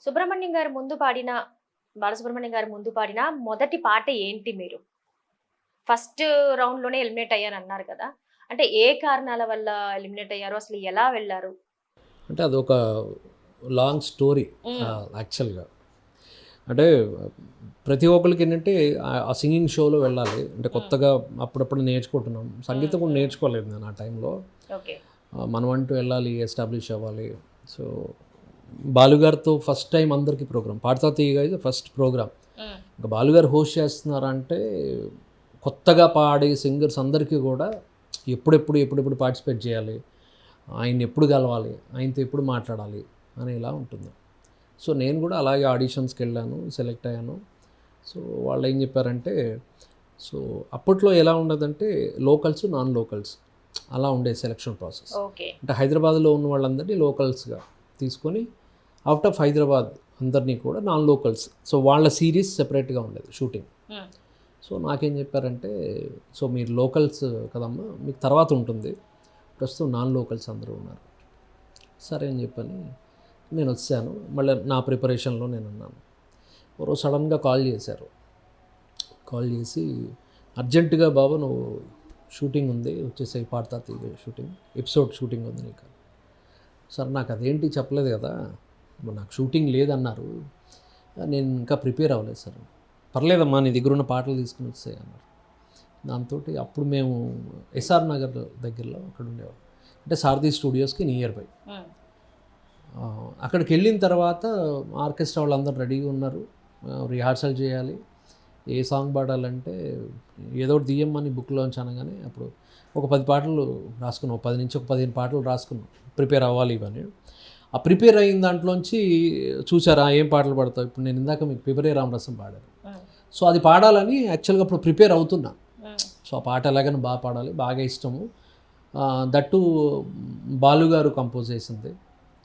సుబ్రహ్మణ్యం గారు ముందు పాడిన బాలసుబ్రహ్మణ్యం గారు ముందు పాడిన మొదటి పాట ఏంటి మీరు? ఫస్ట్ రౌండ్‌లోనే ఎలిమినేట్ అయ్యారన్నారు కదా! అంటే ఏ కారణాల వల్ల ఎలిమినేట్ అయ్యారు? అసలు ఎలా వెళ్లారు? అంటే అదొక లాంగ్ స్టోరీ యాక్చువల్‌గా. అంటే ప్రతి ఒక్కళ్ళకి ఏంటంటే ఆ సింగింగ్ షోలో వెళ్ళాలి. అంటే కొత్తగా అప్పుడప్పుడు నేర్చుకుంటున్నాం. సంగీతం కూడా నేర్చుకోలేదు నేను ఆ టైంలో. ఓకే. మనం అంటూ వెళ్ళాలి, ఎస్టాబ్లిష్ అవ్వాలి. సో, బాలుగారితో ఫస్ట్ టైం అందరికీ ప్రోగ్రామ్. పాడతా తీయగా ఇది ఫస్ట్ ప్రోగ్రామ్. ఇంకా బాలుగారు హోస్ట్ చేస్తున్నారంటే కొత్తగా పాడే సింగర్స్ అందరికీ కూడా ఎప్పుడెప్పుడు పార్టిసిపేట్ చేయాలి, ఆయన్ని ఎప్పుడు కలవాలి, ఆయనతో ఎప్పుడు మాట్లాడాలి అనేలా ఉంటుంది. సో నేను కూడా అలాగే ఆడిషన్స్కి వెళ్ళాను, సెలెక్ట్ అయ్యాను. సో వాళ్ళు ఏం చెప్పారంటే, సో అప్పట్లో ఎలా ఉండదంటే లోకల్స్, నాన్ లోకల్స్ అలా ఉండే సెలక్షన్ ప్రాసెస్. అంటే హైదరాబాద్లో ఉన్న వాళ్ళందరినీ లోకల్స్గా తీసుకొని అవుట్ ఆఫ్ హైదరాబాద్ అందరినీ కూడా నాన్ లోకల్స్. సో వాళ్ళ సిరీస్ సెపరేట్గా ఉండేది షూటింగ్. సో నాకేం చెప్పారంటే, సో మీరు లోకల్స్ కదమ్మా, మీకు తర్వాత ఉంటుంది, ప్రస్తుతం నాన్ లోకల్స్ అందరూ ఉన్నారు. సరే అని చెప్పని నేను వచ్చాను. మళ్ళీ నా ప్రిపరేషన్లో నేను ఉన్నాను. ఎవరో సడన్గా కాల్ చేశారు. కాల్ చేసి అర్జెంటుగా బాబు నువ్వు షూటింగ్ ఉంది, వచ్చేసాయి పాడతా తీగ షూటింగ్, ఎపిసోడ్ షూటింగ్ ఉంది నీకు. సార్ నాకు అదేంటి చెప్పలేదు కదా, నాకు షూటింగ్ లేదన్నారు, నేను ఇంకా ప్రిపేర్ అవ్వలేదు సార్. పర్లేదమ్మా నీ దగ్గర ఉన్న పాటలు తీసుకుని వచ్చాయి అన్నారు. దాంతో అప్పుడు మేము ఎస్ఆర్ నగర్ దగ్గరలో అక్కడ ఉండేవాళ్ళం. అంటే సారథి స్టూడియోస్కి నియర్ బై. అక్కడికి వెళ్ళిన తర్వాత ఆర్కెస్ట్రా వాళ్ళందరూ రెడీగా ఉన్నారు, రిహార్సల్ చేయాలి. ఏ సాంగ్ పాడాలంటే ఏదో ఒకటి తీయమ్మని బుక్లోంచి అనగానే అప్పుడు ఒక 10 పాటలు రాసుకున్నాం, 10 నుంచి 15 పాటలు రాసుకున్నాం, ప్రిపేర్ అవ్వాలి ఇవన్నీ. ఆ ప్రిపేర్ అయిన దాంట్లోంచి చూసారా ఏం పాటలు పాడతావు, ఇప్పుడు నేను ఇందాక మీకు పిపరే రామరసం పాడాను. సో అది పాడాలని యాక్చువల్గా అప్పుడు ప్రిపేర్ అవుతున్నా. సో ఆ పాట ఎలాగైనా బాగా పాడాలి, బాగా ఇష్టము, దట్టు బాలుగారు కంపోజ్ చేసింది.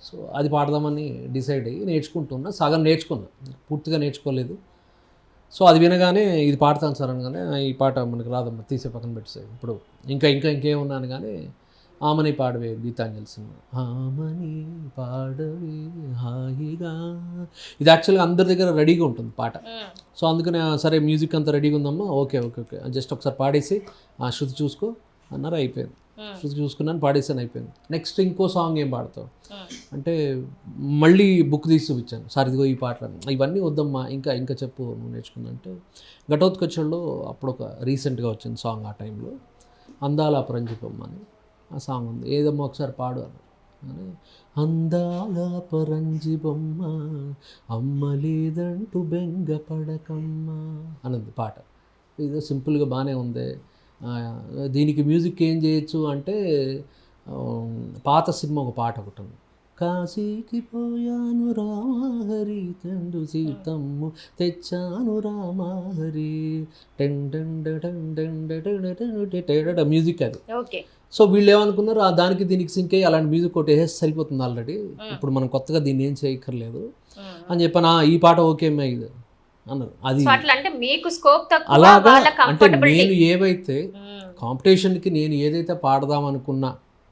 సో అది పాడదామని డిసైడ్ అయ్యి నేర్చుకుంటున్నా. సగం నేర్చుకున్నా, పూర్తిగా నేర్చుకోలేదు. సో అది వినగానే ఇది పాడతాను సార్ అనగానే, ఈ పాట మనకు రాదమ్మా తీసే పక్కన పెట్టేసాయి, ఇప్పుడు ఇంకేమున్నాను కానీ ఆమని పాడవే గీతాంజలి సినిమా, ఆమని పాడవే హాయిగా, ఇది యాక్చువల్గా అందరి దగ్గర రెడీగా ఉంటుంది పాట. సో అందుకనే సరే మ్యూజిక్ అంతా రెడీగా ఉందమ్మా, ఓకే జస్ట్ ఒకసారి పాడేసి ఆ శృతి చూసుకో అన్నారు, అయిపోయింది. శృతి చూసుకున్నాను, పాడేసాను, అయిపోయింది. నెక్స్ట్ ఇంకో సాంగ్ ఏం పాడతావు అంటే మళ్ళీ బుక్ తీసి చూపించాను, సార్ ఇదిగో ఈ పాటలు, ఇవన్నీ వద్దమ్మా ఇంకా చెప్పు నువ్వు నేర్చుకున్నా అంటే, ఘటోత్కచుల్లో అప్పుడు ఒక రీసెంట్గా వచ్చింది సాంగ్ ఆ టైంలో, అందాల పరంజిపమ్మ అని ఆ సాంగ్ ఉంది, ఏదమ్మా ఒకసారి పాడు అని. అందాల పరంజిపమ్మ అమ్మ లేదంటూ బెంగ పడకమ్మ అన్నది పాట. ఇది సింపుల్గా బాగానే ఉంది. దీనికి మ్యూజిక్ ఏం చేయొచ్చు అంటే పాత సినిమా ఒక పాట ఒకటి ఉంది, కాశీకి పోయాను రామహరి తండు సీతమ్ము తెచ్చాను రామహరి మ్యూజిక్ అది. సో వీళ్ళు ఏమనుకున్నారు, దానికి దీనికి సింక్ అయ్యి అలాంటి మ్యూజిక్ ఒకటి వేస్తే సరిపోతుంది ఆల్రెడీ, ఇప్పుడు మనం కొత్తగా దీన్ని ఏం చేయక్కర్లేదు అని చెప్పాను. ఈ పాట ఓకే అమ్మా ఇది అన్నారు. అది అలాగా. అంటే నేను ఏవైతే కాంపిటీషన్కి నేను ఏదైతే పాడదాం అనుకున్న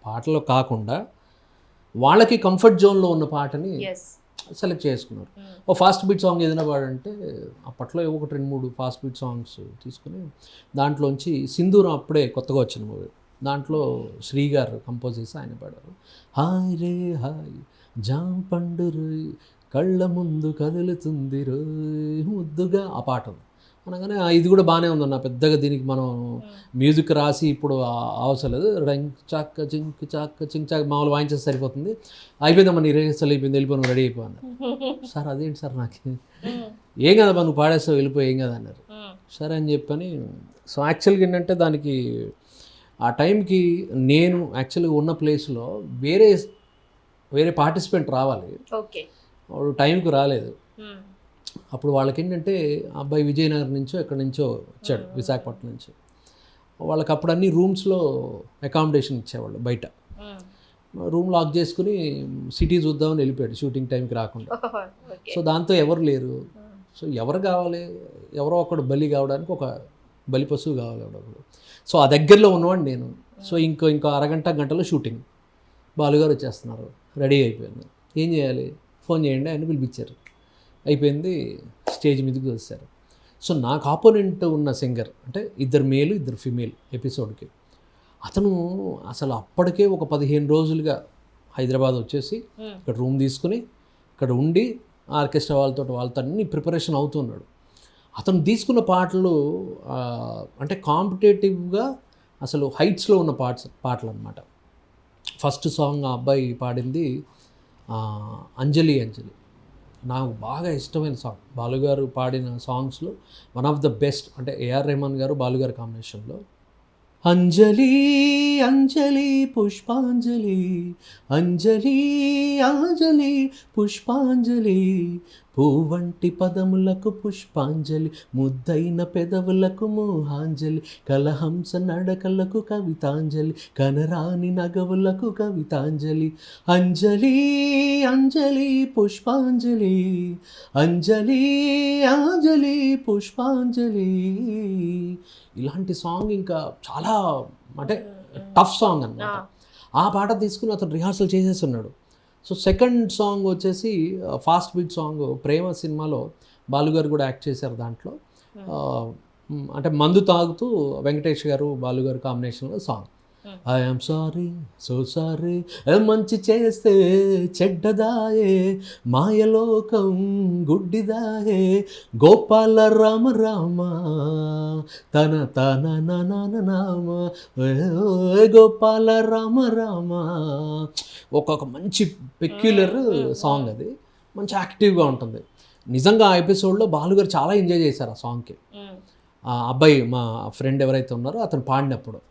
పాటలు కాకుండా వాళ్ళకి కంఫర్ట్ జోన్లో ఉన్న పాటని సెలెక్ట్ చేసుకున్నారు. ఓ ఫాస్ట్ బీట్ సాంగ్ ఏదైనా పాడంటే అప్పట్లో ఒకటి 2-3 ఫాస్ట్ బీట్ సాంగ్స్ తీసుకుని దాంట్లోంచి సింధూరం అప్పుడే కొత్తగా వచ్చిన మూవీ, దాంట్లో శ్రీ గారు కంపోజ్ చేసి ఆయన పాడారు. హాయ్ రే హాయ్ జామ్ పండు రోయ్ కళ్ళ ముందు కదులుతుంది రోయ్ ముద్దుగా, ఆ పాట అనగానే ఇది కూడా బాగానే ఉందన్న, పెద్దగా దీనికి మనం మ్యూజిక్ రాసి ఇప్పుడు అవసరం లేదు, రంగ్ చాక్క చింక్ చాక్క చింక్ చాక్ మామూలు వాయించేసి సరిపోతుంది, అయిపోయిందమ్మా నీ రిహర్సల్ అయిపోయింది, వెళ్ళిపోయి రెడీ అయిపోయాను. సార్ అదేంటి సార్ నాకు ఏం కదమ్మా నువ్వు పాడేస్తావు వెళ్ళిపోయి ఏం కదా అన్నారు. సరే అని చెప్పని, సో యాక్చువల్గా ఏంటంటే దానికి ఆ టైంకి నేను యాక్చువల్గా ఉన్న ప్లేస్లో వేరే పార్టిసిపెంట్ రావాలి, వాడు టైంకి రాలేదు. అప్పుడు వాళ్ళకి ఏంటంటే అబ్బాయి విజయనగరం నుంచో ఎక్కడి నుంచో వచ్చాడు, విశాఖపట్నం నుంచి. వాళ్ళకి అప్పుడు అన్ని రూమ్స్లో అకామిడేషన్ ఇచ్చేవాళ్ళు, బయట రూమ్ లాక్ చేసుకుని సిటీ చూద్దామని వెళ్ళిపోయాడు షూటింగ్ టైంకి రాకుండా. సో దాంతో ఎవరు లేరు. సో ఎవరు కావాలి, ఎవరో ఒకడు బలి కావడానికి ఒక బలి పశువు కావాలి ఎవడొకడు. సో ఆ దగ్గరలో ఉన్నవాడు నేను. సో ఇంకో అరగంట గంటలో షూటింగ్, బాలుగారు వచ్చేస్తున్నారు, రెడీ అయిపోయాను, ఏం చేయాలి, ఫోన్ చేయండి ఆయన పిలిపించారు. అయిపోయింది, స్టేజ్ మీదకి వచ్చారు. సో నాకు ఆపోనెంట్ ఉన్న సింగర్ అంటే 2 మేలు 2 ఫిమేల్ ఎపిసోడ్కి, అతను అసలు అప్పటికే ఒక 15 రోజులుగా హైదరాబాద్ వచ్చేసి ఇక్కడ రూమ్ తీసుకుని ఇక్కడ ఉండి ఆర్కెస్ట్రా వాళ్ళతో అన్ని ప్రిపరేషన్ అవుతున్నాడు. అతను తీసుకున్న పాటలు అంటే కాంపిటేటివ్గా అసలు హైట్స్లో ఉన్న పాటలు అనమాట. ఫస్ట్ సాంగ్ ఆ అబ్బాయి పాడింది అంజలి అంజలి, నాకు బాగా ఇష్టమైన సాంగ్. బాలుగారు పాడిన సాంగ్స్లో వన్ ఆఫ్ ద బెస్ట్. అంటే ఏఆర్ రెహమాన్ గారు బాలుగారు కాంబినేషన్లో అంజలి అంజలి పుష్పాంజలి, అంజలి అంజలి పుష్పాంజలి, పూవంటి పదములకు పుష్పాంజలి, ముద్దైన పెదవులకు మోహాంజలి, కలహంస నడకలకు కవితాంజలి, కనరాని నగవులకు కవితాంజలి, అంజలి అంజలి పుష్పాంజలి, అంజలి అంజలి పుష్పాంజలి. ఇలాంటి సాంగ్ ఇంకా చాలా అంటే టఫ్ సాంగ్ అన్నమాట. ఆ పాట తీసుకుని అతను రిహార్సల్ చేసేస్తున్నాడు. సో సెకండ్ సాంగ్ వచ్చేసి ఫాస్ట్ బీట్ సాంగ్, ప్రేమ సినిమాలో బాలుగారు కూడా యాక్ట్ చేశారు దాంట్లో. అంటే మందు తాగుతూ వెంకటేష్ గారు బాలుగారు కాంబినేషన్లో song. I'm sorry so sorry, మంచి చేస్తే చెడ్డదాయే, మాయలోకం గుడ్డిదాయే, గోపాల రామ రామ తన తన నామ, గోపాల రామ రామ. ఒక్కొక్క మంచి పెక్యులర్ సాంగ్ అది, మంచి యాక్టివ్గా ఉంటుంది. నిజంగా ఆ ఎపిసోడ్లో బాలుగారు చాలా ఎంజాయ్ చేశారు ఆ సాంగ్కి. ఆ అబ్బాయి మా ఫ్రెండ్ ఎవరైతే ఉన్నారో అతను పాడినప్పుడు.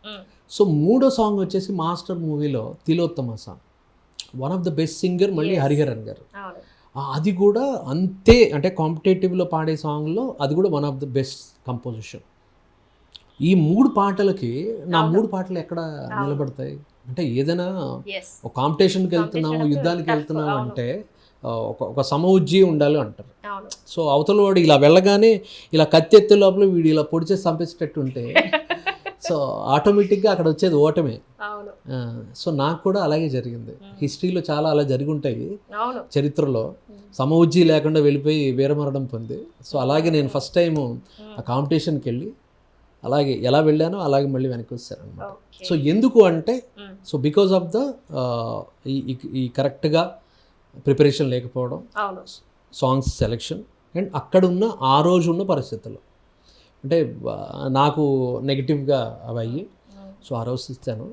సో మూడో సాంగ్ వచ్చేసి మాస్టర్ మూవీలో Tilottama song, one of the best singer మళ్ళీ హరిహరన్ గారు. అది కూడా అంతే, అంటే కాంపిటేటివ్లో పాడే సాంగ్లో అది కూడా one of the best composition. ఈ 3 పాటలకి నా 3 పాటలు ఎక్కడ నిలబడతాయి అంటే, ఏదైనా ఒక కాంపిటీషన్కి వెళ్తున్నాము, యుద్ధానికి వెళ్తున్నాము అంటే ఒక సమఉజ్జీ ఉండాలి అంటారు. సో అవతల వాడు ఇలా వెళ్ళగానే ఇలా కత్తెత్తే లోపల వీడు ఇలా పొడిచేసి చంపేసేటట్టు ఉంటే సో ఆటోమేటిక్గా అక్కడ వచ్చేది ఓటమే. సో నాకు కూడా అలాగే జరిగింది. హిస్టరీలో చాలా అలా జరిగి ఉంటాయి చరిత్రలో, సమఉజ్జీ లేకుండా వెళ్ళిపోయి వీరమరణం పొంది. సో అలాగే నేను ఫస్ట్ టైము ఆ కాంపిటీషన్కి వెళ్ళి అలాగే ఎలా వెళ్ళానో అలాగే మళ్ళీ వెనక్కి వచ్చాను అనమాట. సో ఎందుకు అంటే, సో బికాజ్ ఆఫ్ ద ఈ కరెక్ట్గా ప్రిపరేషన్ లేకపోవడం, సాంగ్స్ సెలెక్షన్, అండ్ అక్కడున్న ఆ రోజు ఉన్న పరిస్థితుల్లో అంటే నాకు నెగిటివ్గా అవి అయ్యి, సో ఆ రోజు ఇచ్చాను.